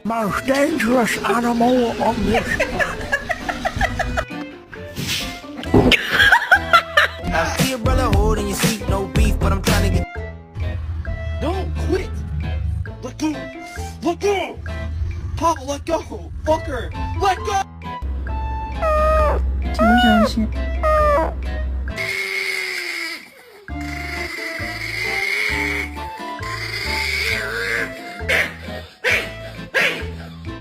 Most dangerous animal on this planet. I see a brother holding your seat, no beef, but I'm trying to get. Don't quit! Let go! Let go! Papa, let go! Fucker! Let go! 什么东西？